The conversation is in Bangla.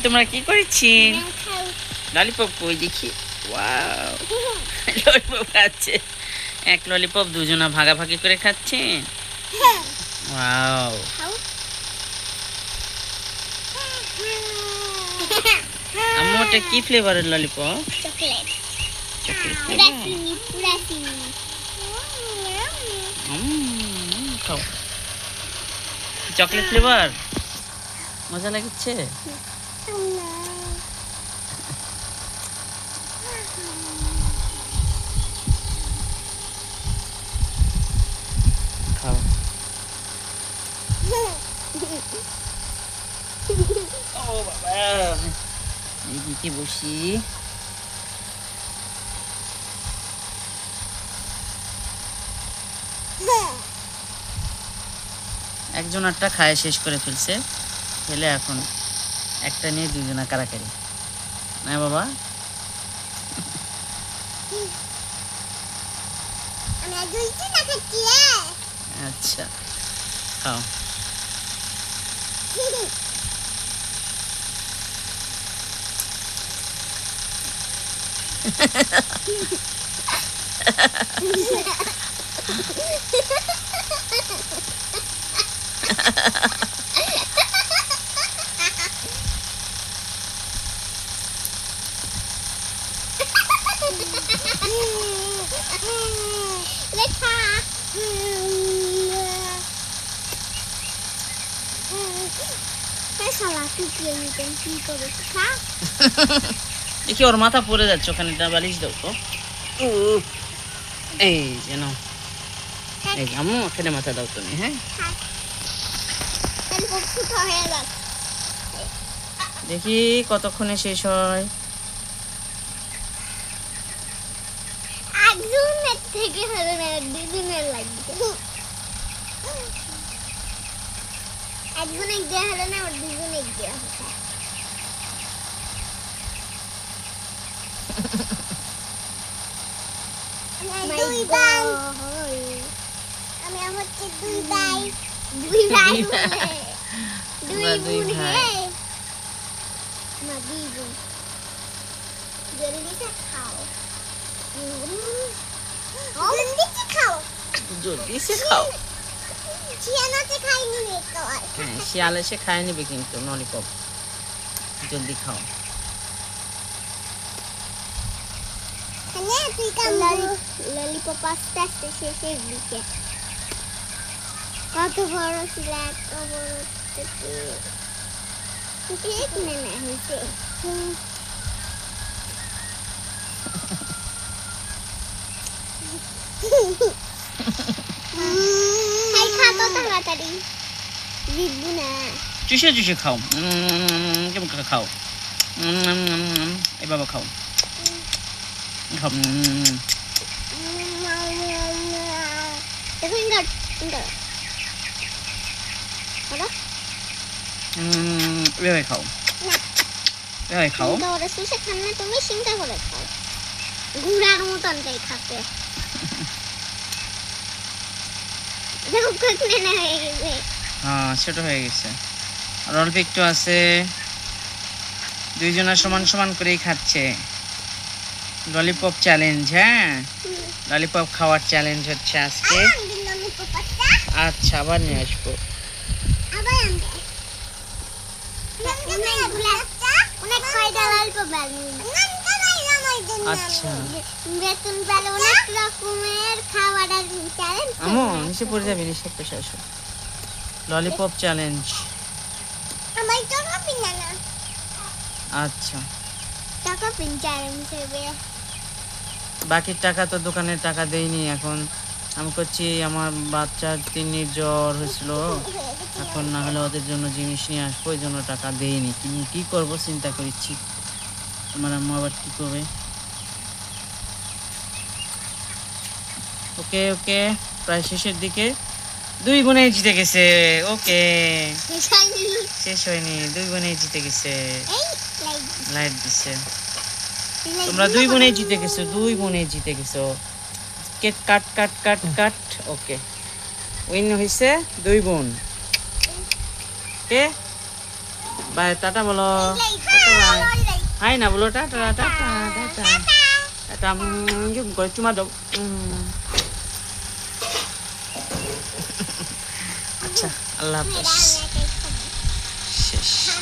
তোমরা কি করেছি? ললিপপ কই দেখি। ওয়াও, ললিপপ খাচ্ছে। এক ললিপপ দুজনা ভাগাভাগি করে খাচ্ছে। ওয়াও, আম্মু ওটা কি ফ্লেভারের ললিপপ? চকলেট। খাও, চকলেট ফ্লেভার মজা লাগছে। খাও। ও বাবা, এদিকে বসি। একজন একটা খায় শেষ করে ফেলছে, ফেলে এখন একটা নিয়ে দুজনা কারাকারি। না বাবা, আচ্ছা খাও। দেখি ওর মাথা পড়ে যাচ্ছে, ওখানে বালিশ দাও তো। এই যেন, এই আম্মু ওখানে মাথা দাও তুমি। হ্যাঁ, দেখি কতক্ষণে শেষ হয়। একজনের থেকে হলো না, দুজনের লাগবে। একজনের দেওয়া হলো না, ওর দুজনের দেওয়া হচ্ছে। দুই ভাই, আমি হচ্ছে দুই ভাই, দুই ভাই, দুই ভাই, না দুই বোন। জলদি से খাও, জলদি से খাও, জলদি সে খাও। শিয়ানাতে খাইনি রে তো। হ্যাঁ, শিয়াল এসে খায় নেবে কিন্তু ললিপপ। জলদি খাও। হ্যাঁ, তুই কাম ললিপপ আস্তে আস্তে শেষের দিকে। কত বড় ছিল, এত বড় ঠিক মনে হয়েছে। খাই খাতো তাড়াতাড়ি, জিতবো না। চুষে চুষে খাও, কেমন করে খাও। এই বাবা খাও, খাও। এভাবে খাও, এভাবে খাও। ওরা শুষে খান না, তুমি চিন্তা করে খাও। ঘুরার মতন তাই খাতে। হ্যাঁ, ছোট হয়ে গেছে, আর অল্প একটু আছে। দুইজনা সমান সমান করেই খাচ্ছে। Lollipop challenge. হ্যাঁ, ললিপপ খাওয়ার চ্যালেঞ্জ হচ্ছে আজকে। আচ্ছা, আবার নিয়ে আসবো। আচ্ছা, আমো নিচে পড়ে যাবি, নিচে পেশা আসো। Lollipop challenge. আচ্ছা, বাকির টাকা তো দোকানের টাকা দেইনি। এখন আমি করছি, আমার বাচ্চার তিন্নির জ্বর হয়েছিল, এখন না হলে ওদের জন্য জিনিস নিয়ে আসবো, ওই জন্য টাকা দেইনি। কি করব চিন্তা করছি, তোমার আম্মা আবার কি করবে। ওকে ওকে, প্রায় শেষের দিকে। দুই বোনেই জিতে গেছে। ওকে, শেষ হয়নি, দুই বোনেই জিতে গেছে। লাইট দিছে। তোমরা দুই বোনেই জিতে গেছো, দুই বোনেই জিতে গেছো। কেট কাট কাট কাট কাট। ওকে, উইন হয়েছে দুই বোন। কে? বাই, টাটা বলো। হাই না বলো, টাটা টাটা টাটা টাটা। করে চুমা দাও। আচ্ছা, আল্লাহ হাফেজ। শেষ।